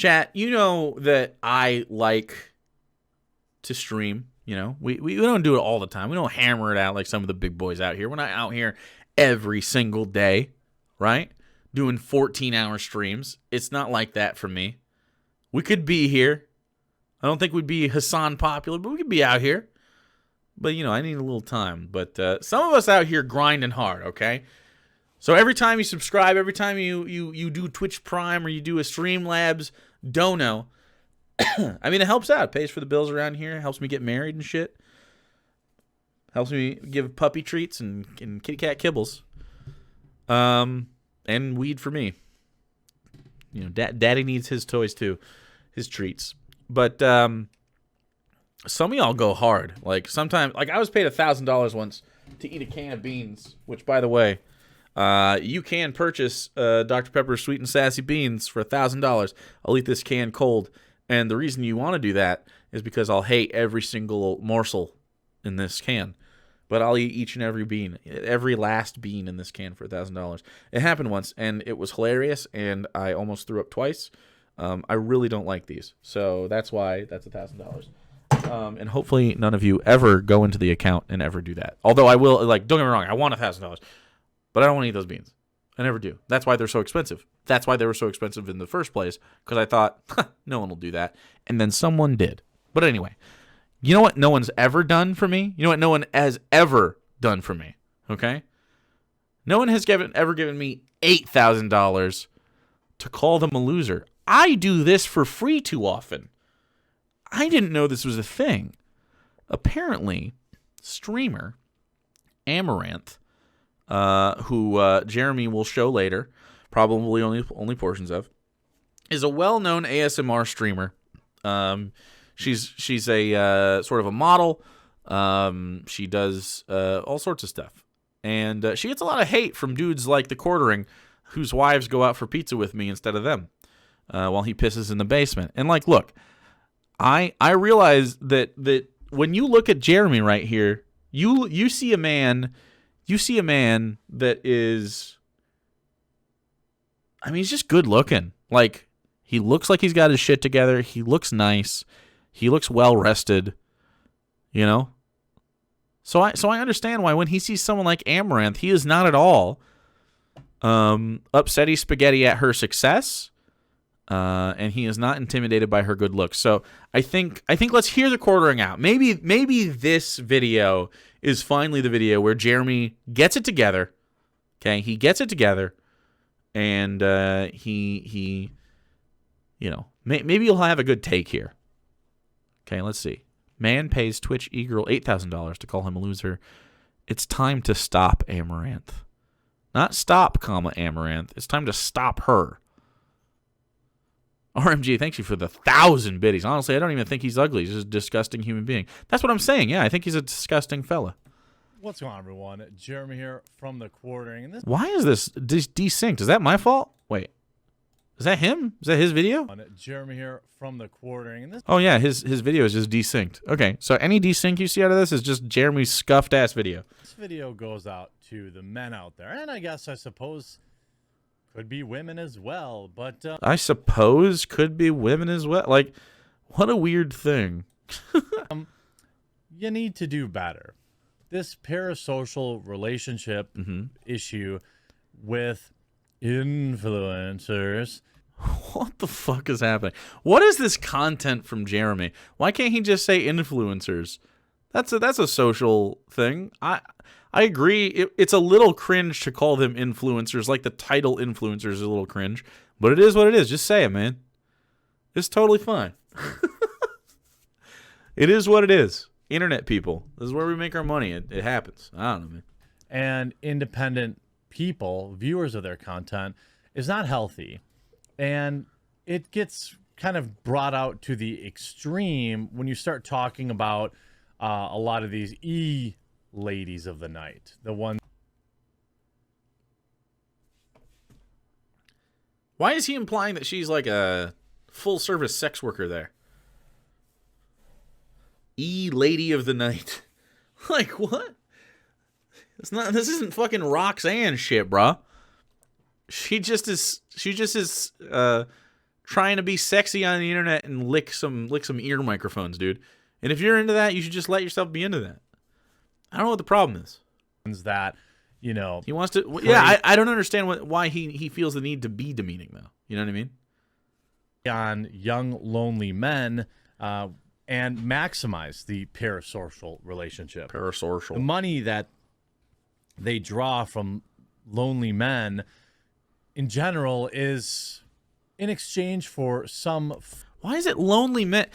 Chat, you know that I like to stream. You know, we don't do it all the time. We don't hammer it out like some of the big boys out here. We're not out here every single day, right? Doing 14-hour streams. It's not like that for me. We could be here. I don't think we'd be Hassan popular, but we could be out here. But, you know, I need a little time. But some of us out here grinding hard, okay? So every time you subscribe, every time you do Twitch Prime or you do a Streamlabs dono, I mean, it helps out. It pays for the bills around here. It helps me get married and shit. Helps me give puppy treats and kitty cat kibbles. And weed for me. You know, daddy needs his toys too. His treats. But some of y'all go hard. Like sometimes, like I was paid $1,000 once to eat a can of beans, which by the way, you can purchase Dr. Pepper Sweet and Sassy Beans for $1,000. I'll eat this can cold. And the reason you want to do that is because I'll hate every single morsel in this can. But I'll eat each and every bean, every last bean in this can for $1,000. It happened once, and it was hilarious, and I almost threw up twice. I really don't like these. So that's why that's $1,000. And hopefully none of you ever go into the account and ever do that. Although I will, like, don't get me wrong, I want $1,000. But I don't want to eat those beans. I never do. That's why they're so expensive. That's why they were so expensive in the first place, because I thought, no one will do that. And then someone did. But anyway, you know what no one's ever done for me? You know what no one has ever done for me? Okay? No one has ever given me $8,000 to call them a loser. I do this for free too often. I didn't know this was a thing. Apparently, streamer Amouranth, who Jeremy will show later, probably only portions of, is a well-known ASMR streamer. She's a sort of a model. She does all sorts of stuff, and she gets a lot of hate from dudes like TheQuartering, whose wives go out for pizza with me instead of them, while he pisses in the basement. And like, look, I realize that when you look at Jeremy right here, you see a man. You see a man that is, I mean, he's just good looking. Like, he looks like he's got his shit together. He looks nice. He looks well rested, you know? So I understand why when he sees someone like Amouranth, he is not at all upsetty spaghetti at her success, and he is not intimidated by her good looks. So I think let's hear TheQuartering out. Maybe this video is finally the video where Jeremy gets it together. Okay, he gets it together, and he you know, maybe he'll have a good take here. Okay, let's see. Man pays Twitch e-girl $8,000 to call him a loser. It's time to stop Amouranth. Not stop, Amouranth. It's time to stop her. RMG, thank you for the 1,000 biddies. Honestly, I don't even think he's ugly. He's just a disgusting human being. That's what I'm saying. Yeah, I think he's a disgusting fella. What's going on, everyone? Jeremy here from TheQuartering. And Why is this desynced? Is that my fault? Wait. Is that him? Is that his video? Jeremy here from TheQuartering. And oh, yeah, his video is just desynced. Okay, so any desync you see out of this is just Jeremy's scuffed-ass video. This video goes out to the men out there, and I suppose could be women as well, but I suppose could be women as well. Like, what a weird thing. You need to do better. This parasocial relationship issue with influencers. What the fuck is happening? What is this content from Jeremy? Why can't he just say influencers? That's a social thing. I agree. It's a little cringe to call them influencers. Like the title influencers is a little cringe. But it is what it is. Just say it, man. It's totally fine. It is what it is. Internet people. This is where we make our money. It happens. I don't know, man. And independent people, viewers of their content, is not healthy. And it gets kind of brought out to the extreme when you start talking about a lot of these ladies of the night, the one. Why is he implying that she's like a full service sex worker there? Lady of the night. Like what? It's not. This isn't fucking Roxanne shit, bruh. She just is trying to be sexy on the internet and lick some ear microphones, dude. And if you're into that, you should just let yourself be into that. I don't know what the problem is. That, you know, he wants to. Yeah, I don't understand why he feels the need to be demeaning, though. You know what I mean? On young, lonely men, and maximize the parasocial relationship. Parasocial. The money that they draw from lonely men in general is in exchange for some. Why is it lonely men?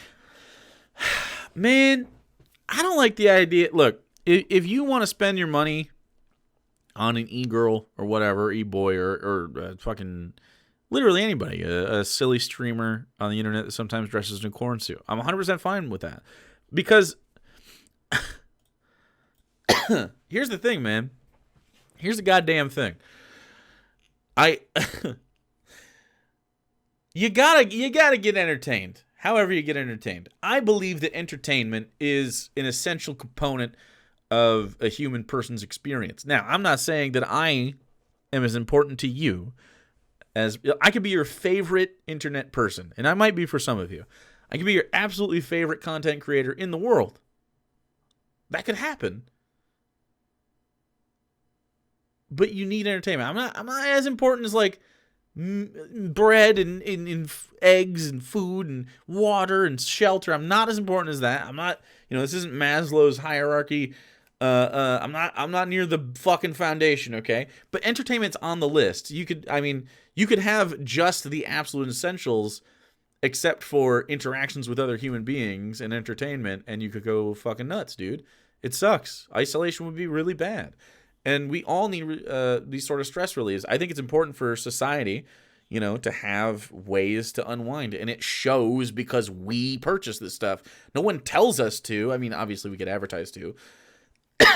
Man, I don't like the idea. Look, if you want to spend your money on an e-girl or whatever, e-boy or fucking literally anybody, a silly streamer on the internet that sometimes dresses in a corn suit, I'm 100% fine with that. Because here's the thing, man. Here's the goddamn thing. You gotta get entertained. However you get entertained. I believe that entertainment is an essential component of a human person's experience. Now, I'm not saying that I am as important to you as I could be your favorite internet person, and I might be for some of you. I could be your absolutely favorite content creator in the world. That could happen. But you need entertainment. I'm not as important as like bread and eggs and food and water and shelter. I'm not as important as that. I'm not, this isn't Maslow's hierarchy. I'm not near the fucking foundation, okay? But entertainment's on the list. You could have just the absolute essentials except for interactions with other human beings and entertainment, and you could go fucking nuts, dude. It sucks. Isolation would be really bad. And we all need these sort of stress reliefs. I think it's important for society, to have ways to unwind. And it shows because we purchase this stuff. No one tells us to. I mean, obviously we get advertised to.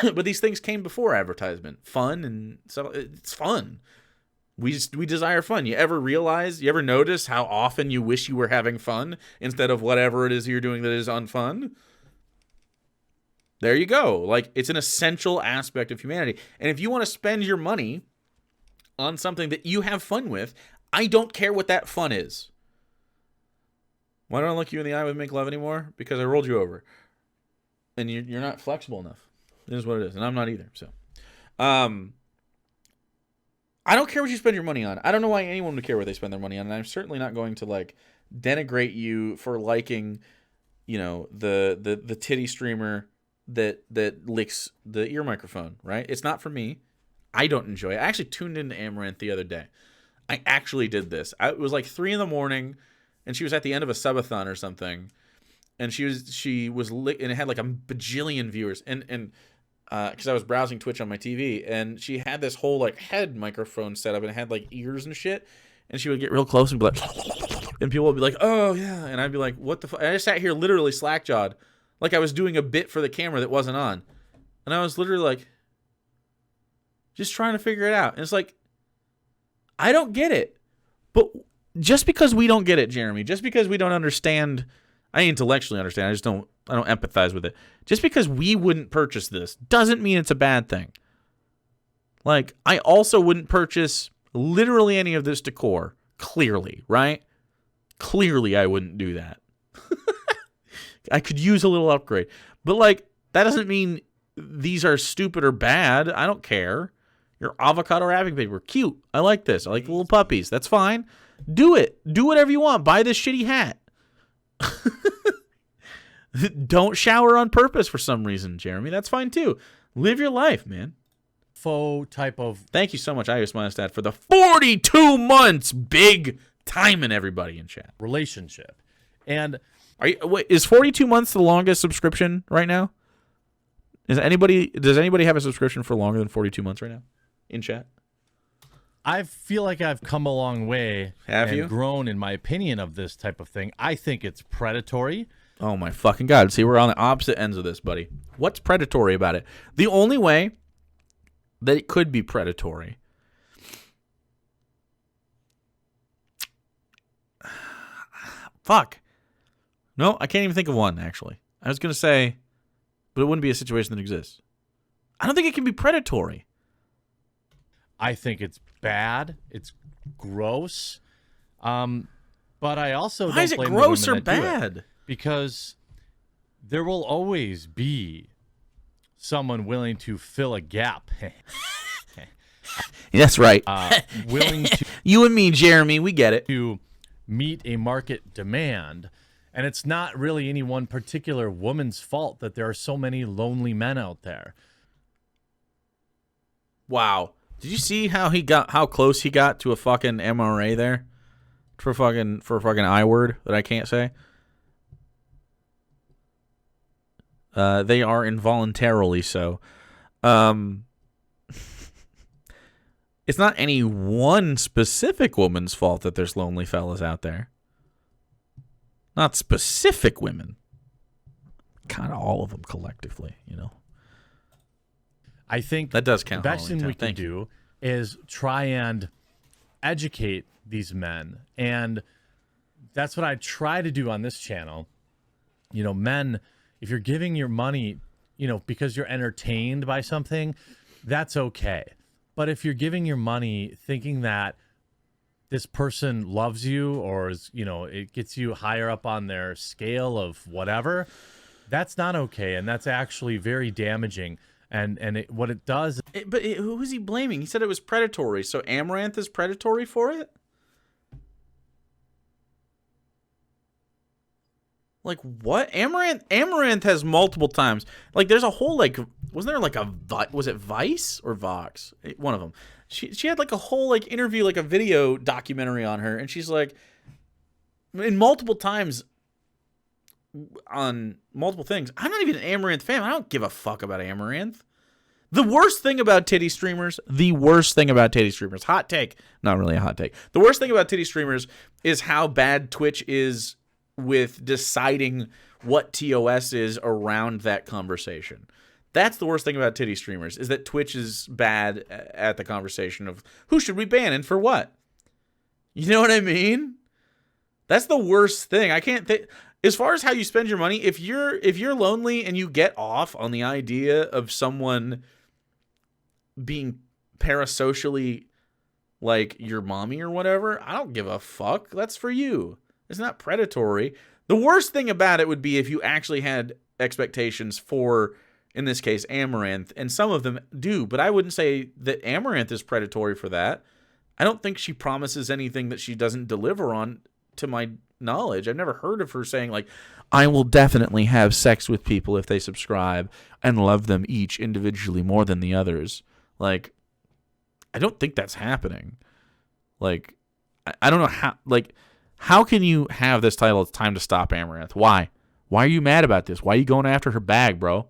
But these things came before advertisement. Fun and stuff. It's fun. We desire fun. You ever notice how often you wish you were having fun instead of whatever it is you're doing that is unfun? There you go. Like, it's an essential aspect of humanity. And if you want to spend your money on something that you have fun with, I don't care what that fun is. Why don't I look you in the eye with make love anymore? Because I rolled you over. And you're not flexible enough. It is what it is. And I'm not either. So, I don't care what you spend your money on. I don't know why anyone would care what they spend their money on. And I'm certainly not going to, like, denigrate you for liking, the titty streamer that licks the ear microphone, right? It's not for me. I don't enjoy it. I actually tuned into Amouranth the other day. I actually did this. It was like 3 a.m, and she was at the end of a subathon or something, and she was and it had like a bajillion viewers, and because I was browsing Twitch on my TV, and she had this whole like head microphone set up, and it had like ears and shit, and she would get real close and be like, and people would be like, oh yeah, and I'd be like, what the fuck? I just sat here literally slack-jawed, like I was doing a bit for the camera that wasn't on. And I was literally like, just trying to figure it out. And it's like, I don't get it. But just because we don't get it, Jeremy, just because we don't understand, I intellectually understand, I don't empathize with it. Just because we wouldn't purchase this doesn't mean it's a bad thing. Like, I also wouldn't purchase literally any of this decor. Clearly, right? Clearly I wouldn't do that. I could use a little upgrade. But, like, that doesn't mean these are stupid or bad. I don't care. Your avocado wrapping paper, cute. I like this. I like the little puppies. That's fine. Do it. Do whatever you want. Buy this shitty hat. Don't shower on purpose for some reason, Jeremy. That's fine, too. Live your life, man. Faux type of... Thank you so much, iOS Monostat, for the 42 months. Big timing, everybody in chat. Relationship. And... is 42 months the longest subscription right now? Does anybody have a subscription for longer than 42 months right now in chat? I feel like I've come a long way and grown in my opinion of this type of thing. I think it's predatory. Oh my fucking God. See, we're on the opposite ends of this, buddy. What's predatory about it? The only way that it could be predatory fuck. No, I can't even think of one, actually. I was going to say, but it wouldn't be a situation that exists. I don't think it can be predatory. I think it's bad. It's gross. But But I also Why don't is it blame gross the or women that do it, bad? because there will always be someone willing to fill a gap. That's right. Willing You and me, Jeremy, we get it. to meet a market demand. And it's not really any one particular woman's fault that there are so many lonely men out there. Wow. Did you see how close he got to a fucking MRA there? For a fucking I word that I can't say. They are involuntarily so. It's not any one specific woman's fault that there's lonely fellas out there. Not specific women. Kind of all of them collectively, you know. I think that does count. The best thing we can do is try and educate these men. And that's what I try to do on this channel. You know, men, if you're giving your money, you know, because you're entertained by something, that's okay. But if you're giving your money thinking that this person loves you, or is, you know, it gets you higher up on their scale of whatever, that's not okay. And that's actually very damaging. And what it does. Who is he blaming? He said it was predatory. So Amouranth is predatory for it? Like what? Amouranth has multiple times. Like there's a whole like, wasn't there like was it Vice or Vox? One of them. She had like a whole like interview, like a video documentary on her, and she's like, in multiple times on multiple things. I'm not even an Amouranth fan. I don't give a fuck about Amouranth. The worst thing about titty streamers, hot take, not really a hot take. The worst thing about titty streamers is how bad Twitch is with deciding what TOS is around that conversation. That's the worst thing about titty streamers, is that Twitch is bad at the conversation of who should we ban and for what. You know what I mean? That's the worst thing. I can't think. As far as how you spend your money, if you're lonely and you get off on the idea of someone being parasocially like your mommy or whatever, I don't give a fuck. That's for you. It's not predatory. The worst thing about it would be if you actually had expectations for, in this case, Amouranth, and some of them do, but I wouldn't say that Amouranth is predatory for that. I don't think she promises anything that she doesn't deliver on, to my knowledge. I've never heard of her saying, like, I will definitely have sex with people if they subscribe and love them each individually more than the others. Like, I don't think that's happening. Like, I don't know how, like, how can you have this title, It's Time to Stop Amouranth? Why? Why are you mad about this? Why are you going after her bag, bro?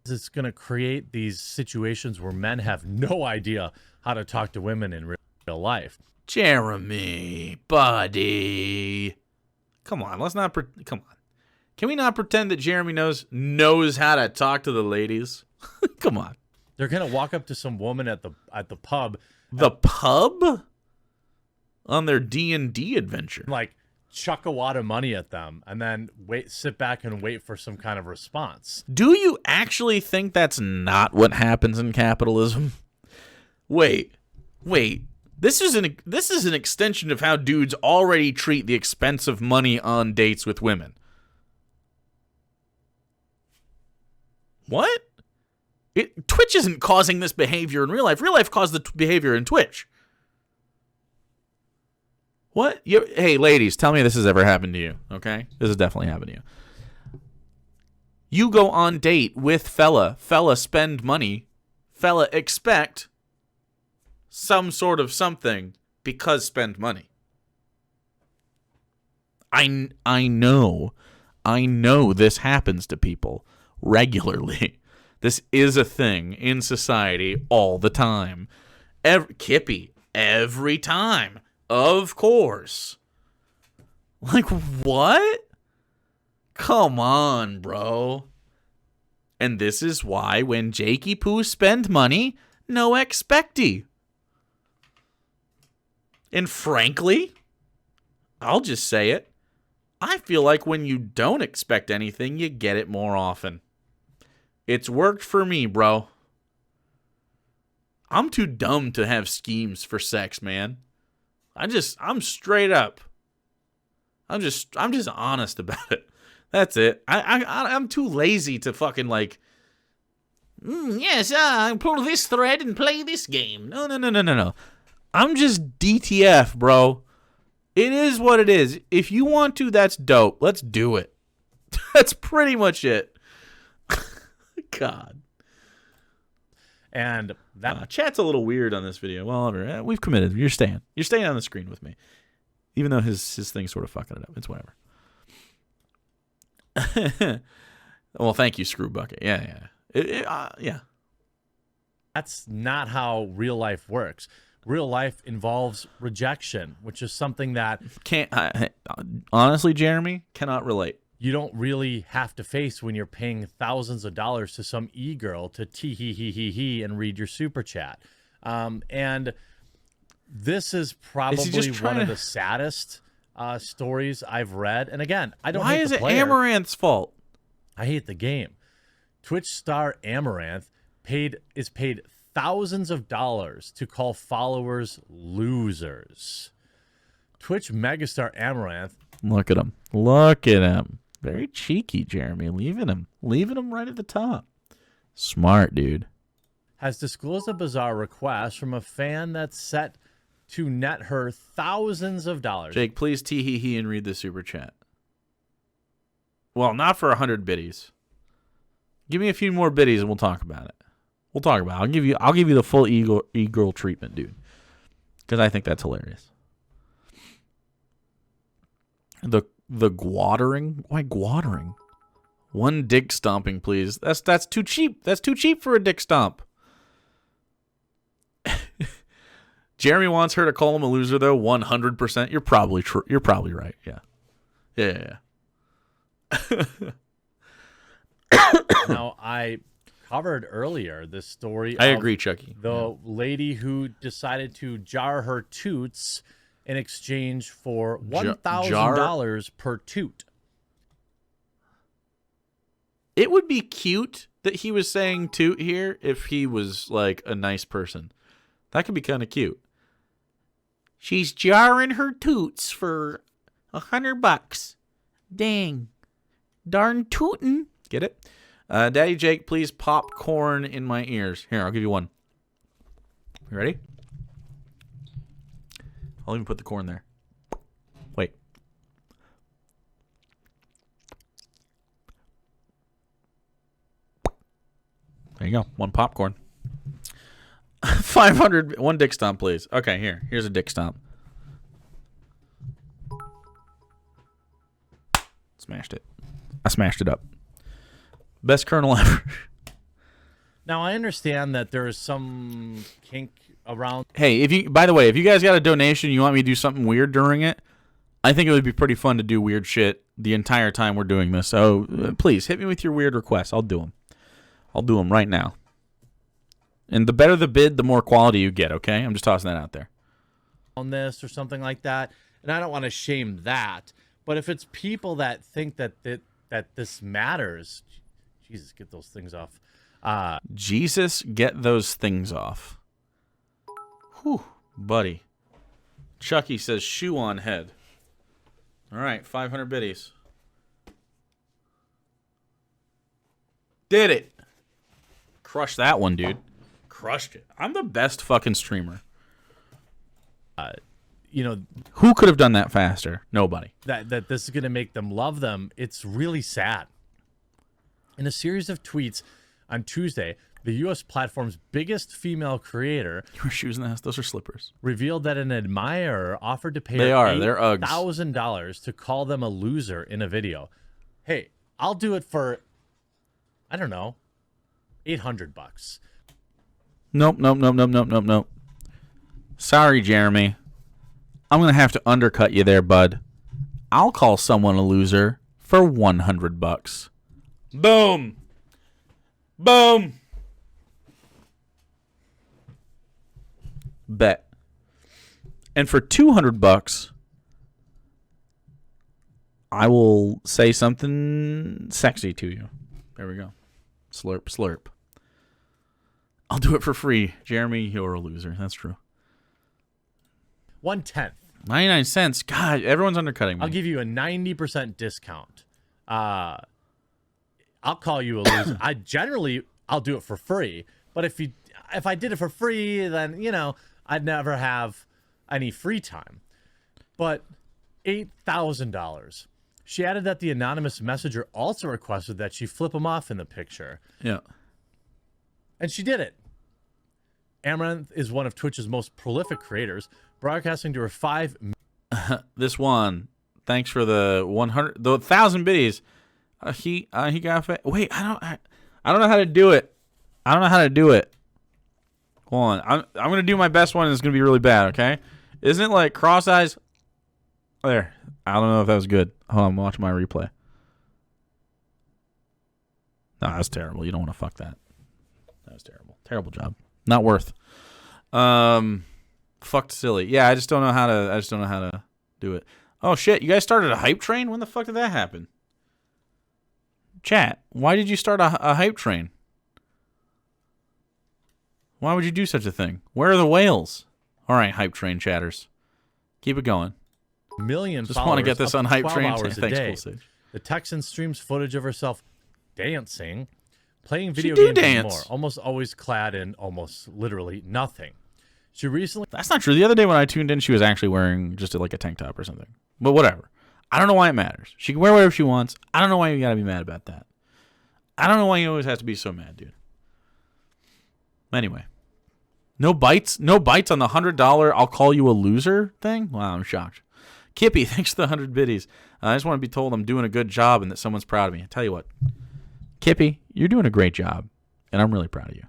It's going to create these situations where men have no idea how to talk to women in real life. Jeremy, buddy. Come on, let's not come on. Can we not pretend that Jeremy knows how to talk to the ladies? Come on. They're going to walk up to some woman at the pub. The pub? On their D&D adventure. Like, chuck a wad of money at them and then sit back and wait for some kind of response. Do you actually think that's not what happens in capitalism? Wait. This is an extension of how dudes already treat the expense of money on dates with women. What? Twitch isn't causing this behavior in real life. Real life caused the behavior in Twitch. What? Hey, ladies, tell me this has ever happened to you, okay? This has definitely happened to you. You go on date with fella spend money, fella expect some sort of something because spend money. I know this happens to people regularly. This is a thing in society all the time. Kippy, every time. Of course. Like, what? Come on, bro. And this is why when Jakey Poo spend money, no expecty. And frankly, I'll just say it. I feel like when you don't expect anything, you get it more often. It's worked for me, bro. I'm too dumb to have schemes for sex, man. I'm straight up. I'm just honest about it. That's it. I'm too lazy to fucking like. Yes, pull this thread and play this game. No. I'm just DTF, bro. It is what it is. If you want to, that's dope. Let's do it. That's pretty much it. God. And that chat's a little weird on this video. Well, we've committed. You're staying. You're staying on the screen with me. Even though his thing's sort of fucking it up. It's whatever. Well, thank you, Screw Bucket. Yeah. Yeah. That's not how real life works. Real life involves rejection, which is something that honestly, Jeremy, cannot relate. You don't really have to face when you're paying thousands of dollars to some e-girl to tee and read your super chat. And this is probably one of the saddest stories I've read. And again, I don't. Why is it Amouranth's fault? I hate the game. Twitch star Amouranth is paid thousands of dollars to call followers losers. Twitch megastar Amouranth. Look at him. Look at him. Very cheeky, Jeremy. Leaving him right at the top. Smart, dude. Has disclosed a bizarre request from a fan that's set to net her thousands of dollars. Jake, please tee and read the super chat. Well, not for 100 biddies. Give me a few more biddies and we'll talk about it. I'll give you the full e-girl treatment, dude. Because I think that's hilarious. The GuarTering? Why GuarTering? One dick stomping, please. That's too cheap. That's too cheap for a dick stomp. Jeremy wants her to call him a loser, though. 100%. You're probably true. You're probably right. Yeah. Now, I covered earlier this story. I agree, Chucky. The lady who decided to jar her toots in exchange for $1,000 per toot. It would be cute that he was saying toot here if he was like a nice person. That could be kind of cute. She's jarring her toots for $100. Dang. Darn tootin'. Get it? Daddy Jake, please pop corn in my ears. Here, I'll give you one. You ready? I'll even put the corn there. Wait. There you go. One popcorn. 500. One dick stomp, please. Okay, here's a dick stomp. Smashed it. I smashed it up. Best kernel ever. Now, I understand that there is some kink around. Hey, by the way, if you guys got a donation, you want me to do something weird during it, I think it would be pretty fun to do weird shit the entire time we're doing this. So please hit me with your weird requests. I'll do them. I'll do them right now. And the better the bid, the more quality you get, okay? I'm just tossing that out there. On this or something like that. And I don't want to shame that. But if it's people that think that this matters, Jesus, get those things off. Jesus, get those things off. Whew, buddy. Chucky says shoe on head. All right, 500 biddies. Did it. Crushed that one, dude. Crushed it. I'm the best fucking streamer. Who could have done that faster? Nobody. That this is going to make them love them. It's really sad. In a series of tweets on Tuesday, the U.S. platform's biggest female creator, your shoes in the house, those are slippers, revealed that an admirer offered to pay they're her $8,000 to call them a loser in a video. Hey, I'll do it for, I don't know, $800. Nope. Sorry, Jeremy. I'm going to have to undercut you there, bud. I'll call someone a loser for $100. Boom. Boom. Bet. And for $200, I will say something sexy to you. There we go. Slurp, slurp. I'll do it for free. Jeremy, you're a loser. That's true. 1/10 99 cents. God, everyone's undercutting me. I'll give you a 90% discount. I'll call you a loser. I'll do it for free. But if I did it for free, then, you know, I'd never have any free time. But $8,000. She added that the anonymous messenger also requested that she flip him off in the picture. Yeah. And she did it. Amouranth is one of Twitch's most prolific creators, broadcasting to her 5 This one. Thanks for the 1,000 biddies. He got wait, I don't know how to do it. I don't know how to do it. Hold on. I'm going to do my best one and it's going to be really bad, okay? Isn't it like cross eyes? There. I don't know if that was good. Hold on, I'm watching my replay. No, that's terrible. You don't want to fuck that. That was terrible. Terrible job. Not worth. Fucked silly. Yeah, I just don't know how to do it. Oh shit, you guys started a hype train? When the fuck did that happen? Chat, why did you start a hype train? Why would you do such a thing? Where are the whales? All right, hype train chatters. Keep it going. Million just want to get this on hype train. Thanks, Cool. The Texan streams footage of herself dancing, playing video games and more, almost always clad in almost literally nothing. She recently... That's not true. The other day when I tuned in, she was actually wearing just like a tank top or something. But whatever. I don't know why it matters. She can wear whatever she wants. I don't know why you gotta be mad about that. I don't know why you always have to be so mad, dude. Anyway. No bites on the $100 I'll call you a loser thing? Wow, I'm shocked. Kippy, thanks for the 100 biddies. I just want to be told I'm doing a good job and that someone's proud of me. I tell you what. Kippy, you're doing a great job, and I'm really proud of you.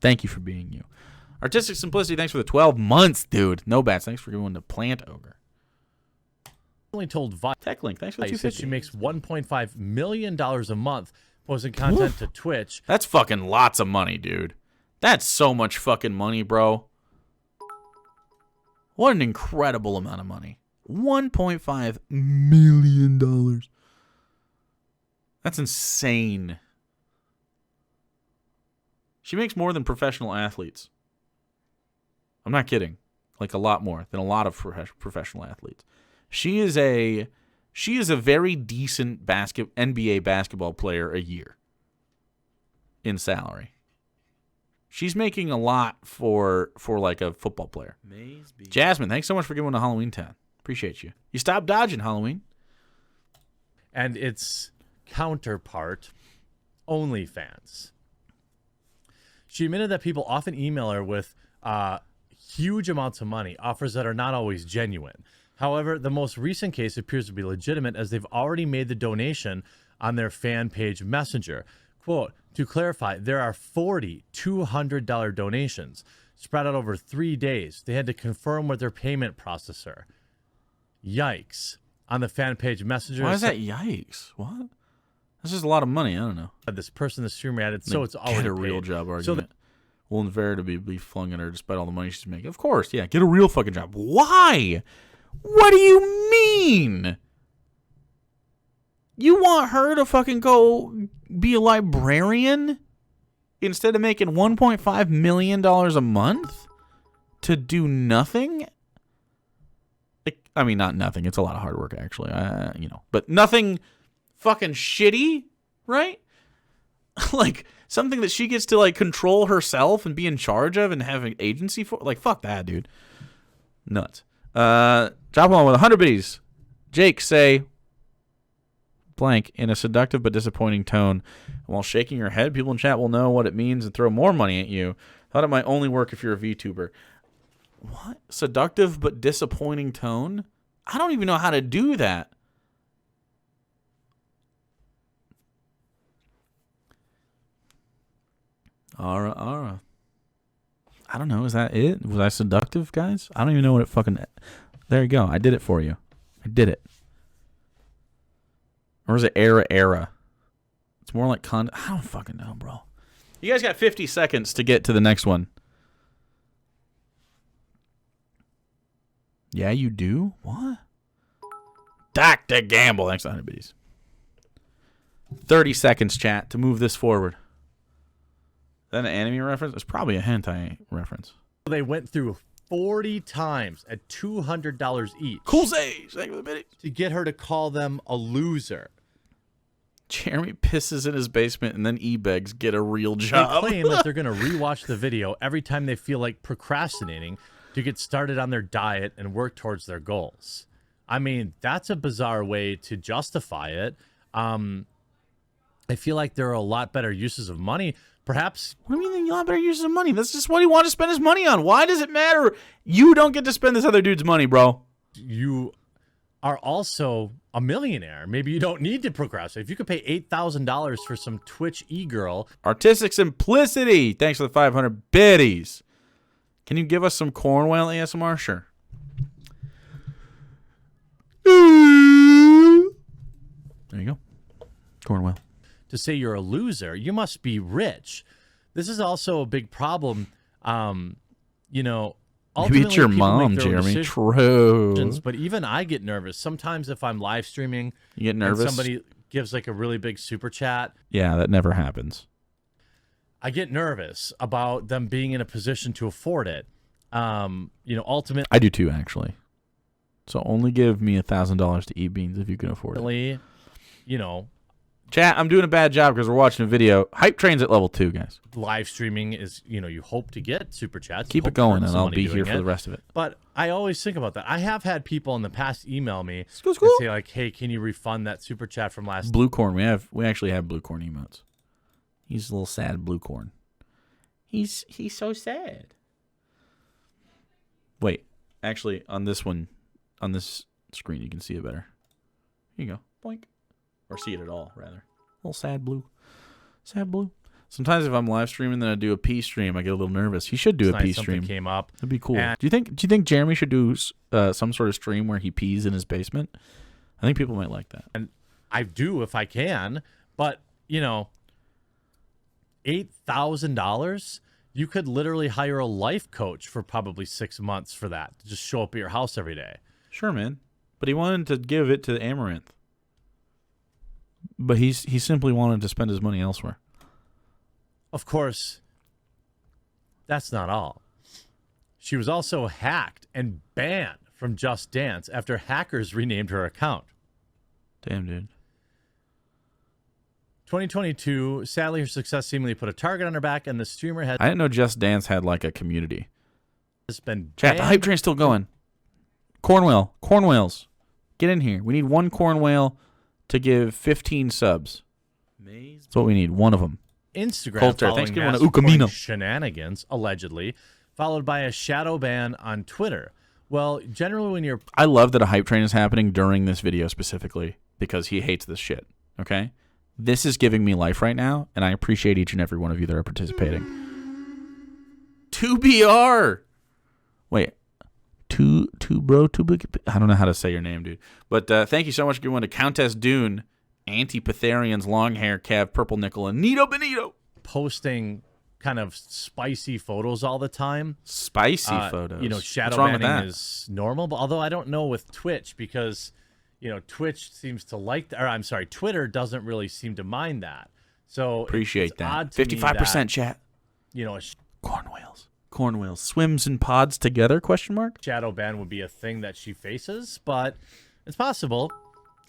Thank you for being you. Artistic Simplicity, thanks for the 12 months, dude. No bats, thanks for going to Plant Ogre. Only told TechLink, thanks for the 250. She makes $1.5 million a month posting content to Twitch. That's fucking lots of money, dude. That's so much fucking money, bro. What an incredible amount of money. $1.5 million. That's insane. She makes more than professional athletes. I'm not kidding. Like a lot more than a lot of professional athletes. She is a very decent NBA basketball player a year in salary. She's making a lot for like a football player. Jasmine, thanks so much for giving a Halloween 10. Appreciate you. You stopped dodging Halloween. And its counterpart, OnlyFans. She admitted that people often email her with huge amounts of money, offers that are not always genuine. However, the most recent case appears to be legitimate as they've already made the donation on their fan page messenger. Quote, to clarify, there are 40 $200 donations spread out over 3 days. They had to confirm with their payment processor. Yikes. On the fan page messenger. Why is that yikes? What? That's just a lot of money. I don't know. This person, the streamer added, so it's already get a real job argument. Will invariably be flung at her despite all the money she's making. Of course, yeah. Get a real fucking job. Why? What do you mean? You want her to fucking go be a librarian instead of making $1.5 million a month to do nothing? I mean, not nothing. It's a lot of hard work, actually. But nothing fucking shitty, right? Like something that she gets to like control herself and be in charge of and have an agency for. Like, fuck that, dude. Nuts. Drop on with 100 biddies. Jake, say blank in a seductive but disappointing tone. While shaking your head, people in chat will know what it means and throw more money at you. Thought it might only work if you're a VTuber. What? Seductive but disappointing tone? I don't even know how to do that. Ara. I don't know. Is that it? Was I seductive, guys? I don't even know what it fucking... There you go. I did it for you. I did it. Or is it era? It's more like I don't fucking know, bro. You guys got 50 seconds to get to the next one. Yeah, you do? What? Dr. Gamble. Thanks, 100 biddies. 30 seconds, chat, to move this forward. Is that an anime reference? It's probably a hentai reference. They went through 40 times at $200 each. Cool sage. Thank you for the minute. To get her to call them a loser. Jeremy pisses in his basement and then e-begs get a real They job. claim that they're going to rewatch the video every time they feel like procrastinating to get started on their diet and work towards their goals. I mean, that's a bizarre way to justify it. I feel like there are a lot better uses of money. Perhaps. What do you mean a lot better uses of money? That's just what he wants to spend his money on. Why does it matter? You don't get to spend this other dude's money, bro. You are also a millionaire. Maybe you don't need to procrastinate. If you could pay $8,000 for some Twitch e-girl. Artistic simplicity. Thanks for the 500 biddies. Can you give us some Cornwell ASMR? Sure. There you go. Cornwell. To say you're a loser, you must be rich. This is also a big problem. You know, maybe it's your mom, Jeremy. True. But even I get nervous. Sometimes if I'm live streaming, you get nervous. And somebody gives like a really big super chat. Yeah, that never happens. I get nervous about them being in a position to afford it. You know, ultimately, I do too, actually. So only give me $1,000 to eat beans if you can afford it. You know, chat, I'm doing a bad job because we're watching a video. Hype Train's at level 2, guys. Live streaming is, you know, you hope to get super chats. Keep it going, and I'll be here for the rest of it. But I always think about that. I have had people in the past email me and say like, "Hey, can you refund that super chat from last?" Blue corn. We actually have blue corn emotes. He's a little sad, blue corn. He's so sad. Wait, actually, on this one, on this screen, you can see it better. Here you go. Boink. Or see it at all, rather. A little sad blue. Sad blue. Sometimes if I'm live streaming, then I do a pee stream. I get a little nervous. He should do a pee stream. Came up. That'd be cool. Do you think Jeremy should do some sort of stream where he pees in his basement? I think people might like that. And I do if I can, but you know, $8,000. You could literally hire a life coach for probably 6 months for that to just show up at your house every day. Sure, man. But he wanted to give it to Amouranth. But he simply wanted to spend his money elsewhere. Of course, that's not all. She was also hacked and banned from Just Dance after hackers renamed her account. Damn, dude. 2022, sadly, her success seemingly put a target on her back, and the streamer has... I didn't know Just Dance had like a community. Been chat, the hype train's still going. Cornwell. Cornwells. Get in here. We need one Cornwell to give 15 subs. That's what we need. One of them. Instagram Coulter, following thanks for mass shenanigans, allegedly, followed by a shadow ban on Twitter. Well, generally when you're... I love that a hype train is happening during this video specifically because he hates this shit, okay? This is giving me life right now, and I appreciate each and every one of you that are participating. 2BR! Wait. I don't know how to say your name, dude. But thank you so much for giving one to Countess Dune, Antipitherians, Long Hair, Cav, Purple Nickel, and Nito Benito. Posting kind of spicy photos all the time. Spicy photos? You know, shadow banning is normal. But although I don't know with Twitch because, you know, Twitch seems to like that. Or I'm sorry, Twitter doesn't really seem to mind that. So appreciate that. Odd to 55% that, chat. You know, Cornwhales. Swims in pods together, question mark? Shadow ban would be a thing that she faces, but it's possible.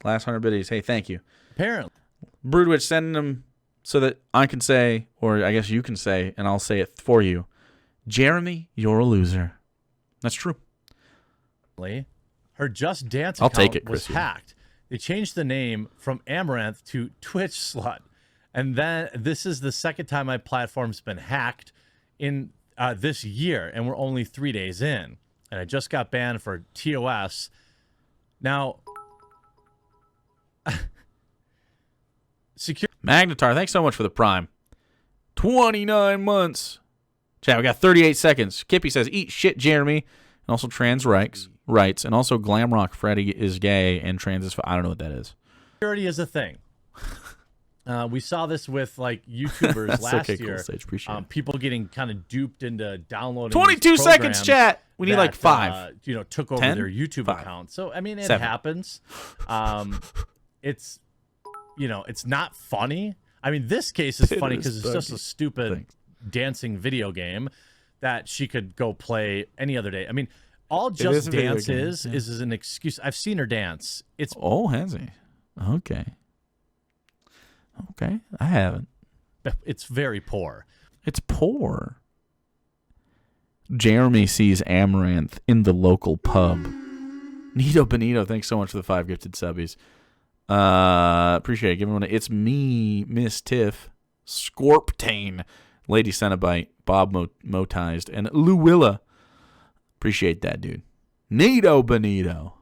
Last 100 biddies. Hey, thank you. Apparently. Broodwitch, sending them so that I can say, or I guess you can say, and I'll say it for you, Jeremy, you're a loser. That's true. Her Just Dance account was Chrissy. hacked. They changed the name from Amouranth to Twitch Slut. And then this is the second time my platform's been hacked in this year, and we're only 3 days in. And I just got banned for TOS. Now, Magnetar, thanks so much for the prime. 29 months. Chat, we got 38 seconds. Kippy says, eat shit, Jeremy. And also trans rights. And also Glamrock Freddy is gay and trans is... I don't know what that is. Security is a thing. We saw this with like YouTubers last year. Cool, Sage. Appreciate it. People getting kind of duped into downloading 22 seconds, chat. We need like 5. You know, took over 10? their YouTube 5. account. So I mean, it 7. happens. It's, you know, it's not funny. I mean, this case is funny because it's just a stupid dancing video game that she could go play any other day. I mean, all is Just a video Dance game, is an excuse. I've seen her dance. It's has he? Okay. Okay, I haven't. it's very poor. It's poor. Jeremy sees Amouranth in the local pub. Nito Benito, thanks so much for the 5 gifted subbies. Appreciate it. Give me one. It's me, Miss Tiff, Scorptane, Lady Cenobite, Bob Motized, and Luwilla. Appreciate that, dude. Nito Benito.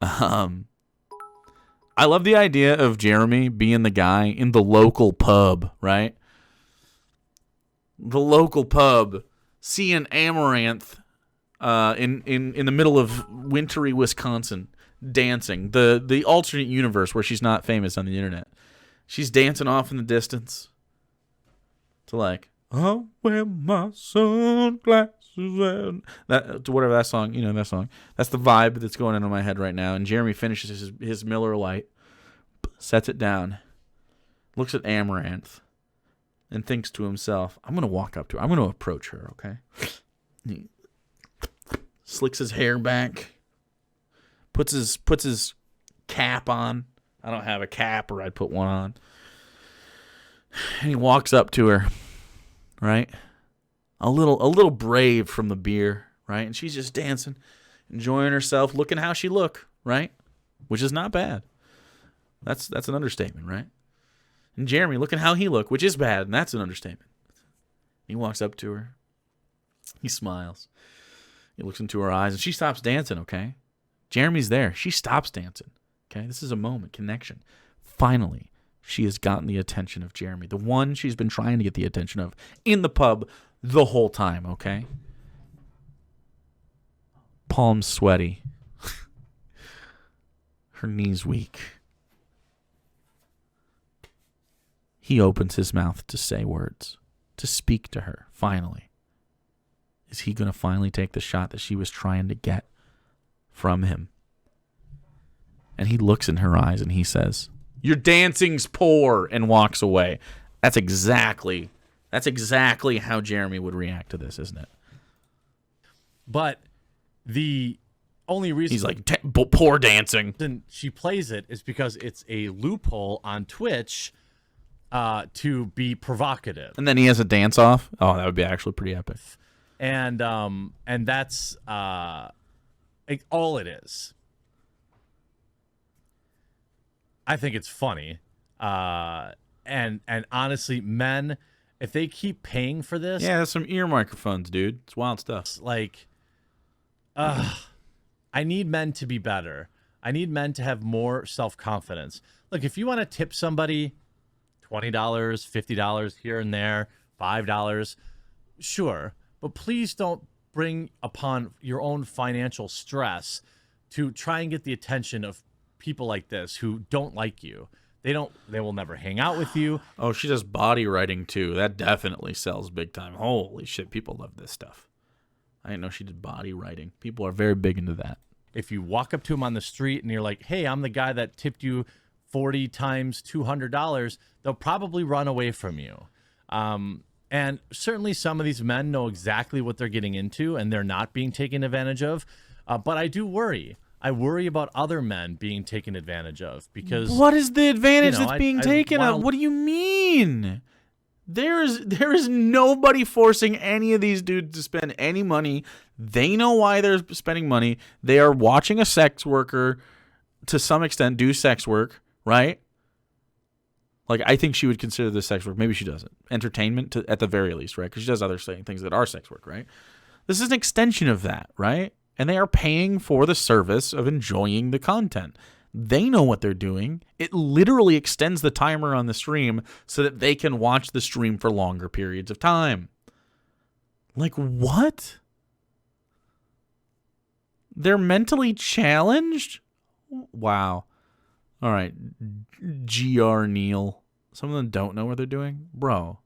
I love the idea of Jeremy being the guy in the local pub, right? The local pub, seeing Amouranth in the middle of wintry Wisconsin dancing. The alternate universe where she's not famous on the internet. She's dancing off in the distance to like, I'll wear my sunglasses and that, to whatever that song, you know that song. That's the vibe that's going into my head right now. And Jeremy finishes his Miller Lite, sets it down, looks at Amouranth, and thinks to himself, I'm going to walk up to her. I'm going to approach her, okay? He slicks his hair back, puts his cap on. I don't have a cap, or I'd put one on. And he walks up to her, right? A little brave from the beer, right? And she's just dancing, enjoying herself, looking how she look, right? Which is not bad. That's an understatement, right? And Jeremy looking how he look, which is bad, and that's an understatement. He walks up to her. He smiles. He looks into her eyes, and she stops dancing, okay? Jeremy's there. She stops dancing, okay? This is a moment, connection. Finally, she has gotten the attention of Jeremy, the one she's been trying to get the attention of in the pub the whole time, okay? Palms sweaty. Her knees weak. He opens his mouth to say words, to speak to her, finally. Is he going to finally take the shot that she was trying to get from him? And he looks in her eyes and he says, "Your dancing's poor," and walks away. That's exactly how Jeremy would react to this, isn't it? But the only reason he's like, poor dancing. She plays it is because it's a loophole on Twitch to be provocative. And then he has a dance off. Oh, that would be actually pretty epic. And that's all it is. I think it's funny. And honestly, men, if they keep paying for this, yeah, that's some ear microphones, dude. It's wild stuff. Like, I need men to be better. I need men to have more self-confidence. Look, if you want to tip somebody $20, $50 here and there, $5, sure. But please don't bring upon your own financial stress to try and get the attention of people like this who don't like you. They will never hang out with you. Oh, she does body writing too. That definitely sells big time. Holy shit, people love this stuff. I didn't know she did body writing. People are very big into that. If you walk up to him on the street and you're like, "Hey, I'm the guy that tipped you 40 times $200, they'll probably run away from you. And certainly some of these men know exactly what they're getting into and they're not being taken advantage of. But I do worry. I worry about other men being taken advantage of because... What is the advantage that's being taken of? What do you mean? There is nobody forcing any of these dudes to spend any money. They know why they're spending money. They are watching a sex worker, to some extent, do sex work, right? Like, I think she would consider this sex work. Maybe she doesn't. Entertainment, at the very least, right? Because she does other things that are sex work, right? This is an extension of that, right? And they are paying for the service of enjoying the content. They know what they're doing. It literally extends the timer on the stream so that they can watch the stream for longer periods of time. Like, what? They're mentally challenged? Wow. All right. GR Neil. Some of them don't know what they're doing. Bro.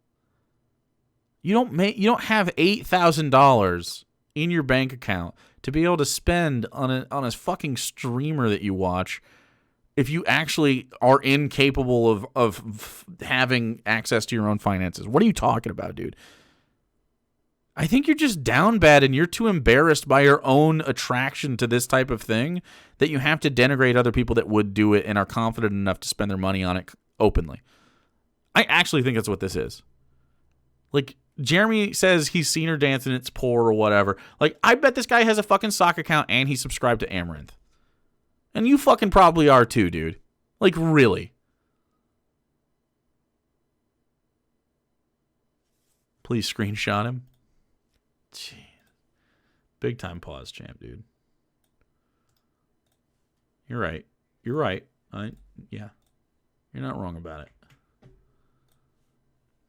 You don't have $8,000 in your bank account to be able to spend on a fucking streamer that you watch if you actually are incapable of having access to your own finances. What are you talking about, dude? I think you're just down bad and you're too embarrassed by your own attraction to this type of thing that you have to denigrate other people that would do it and are confident enough to spend their money on it openly. I actually think that's what this is. Like, Jeremy says he's seen her dance and it's poor or whatever. Like, I bet this guy has a fucking sock account and he's subscribed to Amouranth. And you fucking probably are too, dude. Like, really. Please screenshot him. Jeez. Big time pause champ, dude. You're right. You're right. Yeah. You're not wrong about it.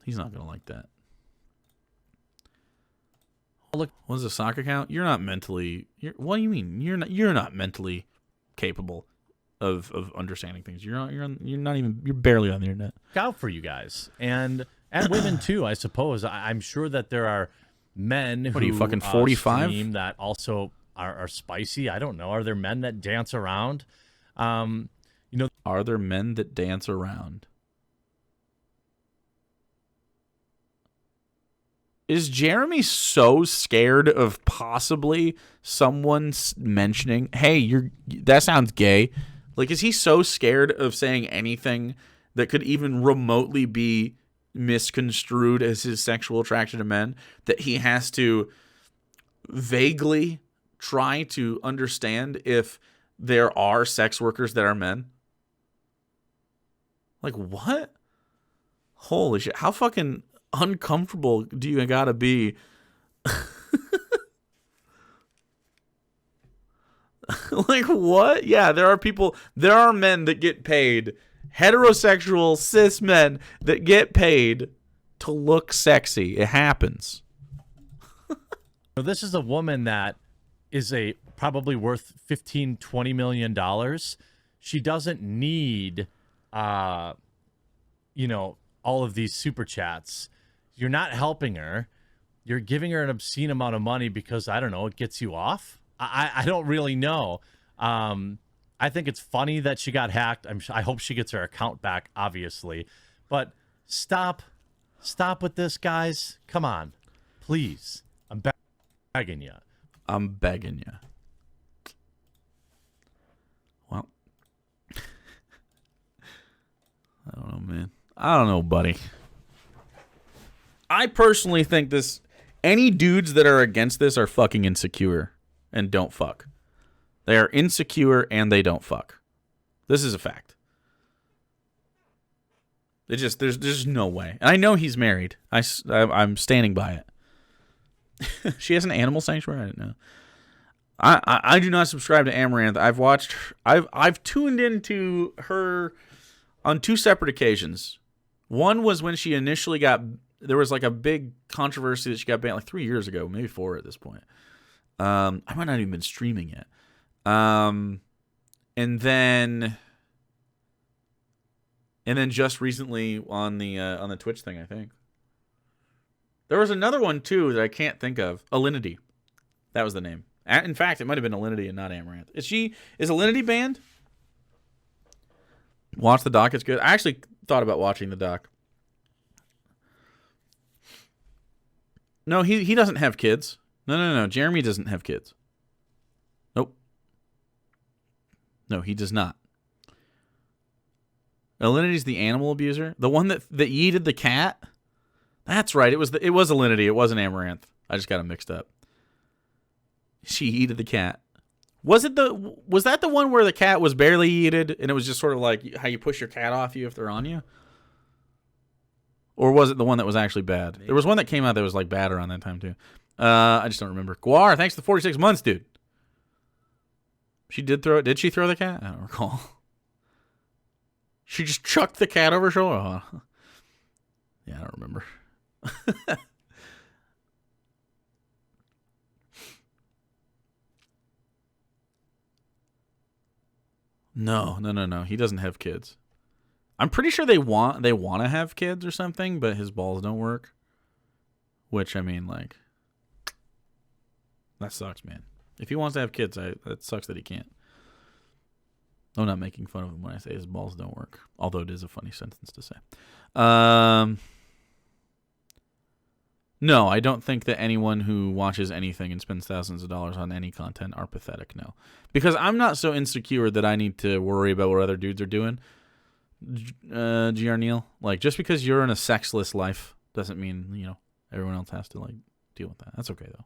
He's not going to like that. Look, what's a sock account? You're not mentally. What do you mean? You're not mentally capable of understanding things. You're barely on the internet. Look out for you guys and women too. I suppose. I'm sure that there are men what who are you fucking 45 that also are spicy. I don't know. Are there men that dance around? Are there men that dance around? Is Jeremy so scared of possibly someone mentioning, hey, that sounds gay? Like, is he so scared of saying anything that could even remotely be misconstrued as his sexual attraction to men that he has to vaguely try to understand if there are sex workers that are men? Like, what? Holy shit. How fucking uncomfortable do you gotta be? Like, what? Yeah, there are men that get paid, heterosexual cis men that get paid to look sexy. It happens. This is a woman that is probably worth $15-20 million. She doesn't need all of these super chats. You're not helping her. You're giving her an obscene amount of money because, I don't know, it gets you off. I don't really know. I think it's funny that she got hacked. I hope she gets her account back, obviously. But stop with this, guys. Come on. Please. I'm begging you. I'm begging you. Well, I don't know, man. I don't know, buddy. I personally think any dudes that are against this are fucking insecure and don't fuck. They are insecure and they don't fuck. This is a fact. There's no way. And I know he's married. I'm standing by it. She has an animal sanctuary? I didn't know. I do not subscribe to Amouranth. I've tuned into her on 2 separate occasions. One was when she initially there was like a big controversy that she got banned like 3 years ago, maybe 4 at this point. I might not even been streaming yet. And then just recently on the Twitch thing, I think. There was another one too that I can't think of. Alinity. That was the name. In fact, it might have been Alinity and not Amouranth. Is Alinity banned? Watch the doc, it's good. I actually thought about watching the doc. No, he doesn't have kids. No. Jeremy doesn't have kids. Nope. No, he does not. Alinity's the animal abuser. The one that yeeted the cat? That's right. It was Alinity. It wasn't Amouranth. I just got them mixed up. She yeeted the cat. Was that the one where the cat was barely yeeted and it was just sort of like how you push your cat off you if they're on you? Or was it the one that was actually bad? Maybe. There was one that came out that was like bad around that time too. I just don't remember. Guar, thanks for 46 months, dude. She did throw it. Did she throw the cat? I don't recall. She just chucked the cat over her shoulder. Oh. Yeah, I don't remember. No. He doesn't have kids. I'm pretty sure they want to have kids or something, but his balls don't work. Which, I mean, like, that sucks, man. If he wants to have kids, that sucks that he can't. I'm not making fun of him when I say his balls don't work, although it is a funny sentence to say. No, I don't think that anyone who watches anything and spends thousands of dollars on any content are pathetic, no. Because I'm not so insecure that I need to worry about what other dudes are doing. GR Neil, like, just because you're in a sexless life doesn't mean, everyone else has to, like, deal with that. That's okay, though.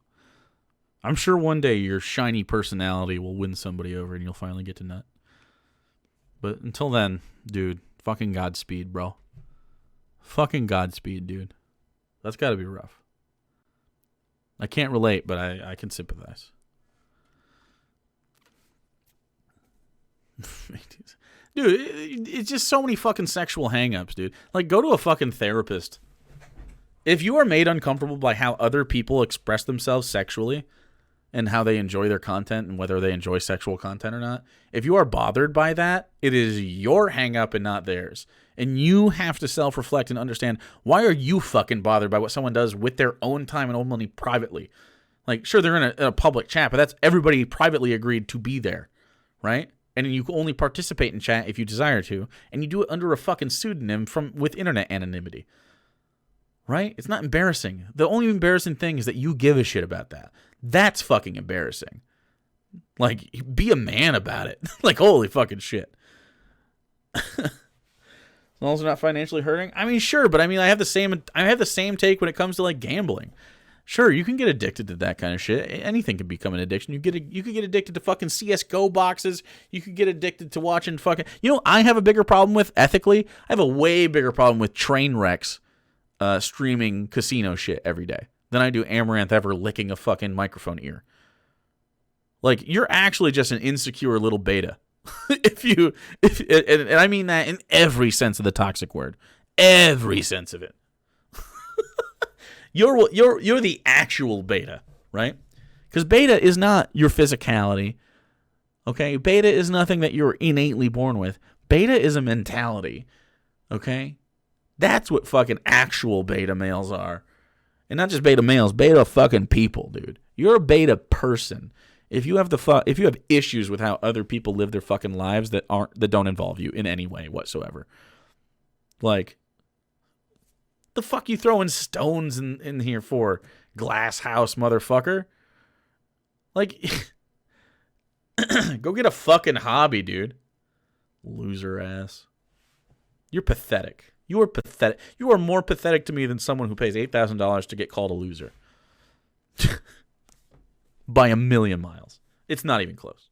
I'm sure one day your shiny personality will win somebody over and you'll finally get to nut. But until then, dude, fucking Godspeed, bro. Fucking Godspeed, dude. That's got to be rough. I can't relate, but I can sympathize. Dude, it's just so many fucking sexual hangups, dude. Like, go to a fucking therapist. If you are made uncomfortable by how other people express themselves sexually and how they enjoy their content and whether they enjoy sexual content or not, if you are bothered by that, it is your hangup and not theirs. And you have to self-reflect and understand, why are you fucking bothered by what someone does with their own time and own money privately? Like, sure, they're in a public chat, but that's everybody privately agreed to be there, right? And you can only participate in chat if you desire to, and you do it under a fucking pseudonym with internet anonymity, right? It's not embarrassing. The only embarrassing thing is that you give a shit about that. That's fucking embarrassing. Like, be a man about it. Like, holy fucking shit. As long as they're not financially hurting. I mean, sure, but I mean, I have the same take when it comes to, like, gambling. Sure, you can get addicted to that kind of shit. Anything can become an addiction. You could get addicted to fucking CS:GO boxes. You could get addicted to watching fucking. I have a bigger problem with ethically. I have a way bigger problem with train wrecks, streaming casino shit every day than I do Amouranth ever licking a fucking microphone ear. Like, you're actually just an insecure little beta. And I mean that in every sense of the toxic word, every sense of it. You're the actual beta, right? Because beta is not your physicality. Okay, beta is nothing that you're innately born with. Beta is a mentality. Okay, that's what fucking actual beta males are, and not just beta males, beta fucking people, dude. You're a beta person. If you have issues with how other people live their fucking lives that don't involve you in any way whatsoever, like, the fuck you throwing stones in here for, glass house motherfucker? Like, go get a fucking hobby, dude. Loser ass. You're pathetic. You are pathetic. You are more pathetic to me than someone who pays $8,000 to get called a loser. By a million miles. It's not even close.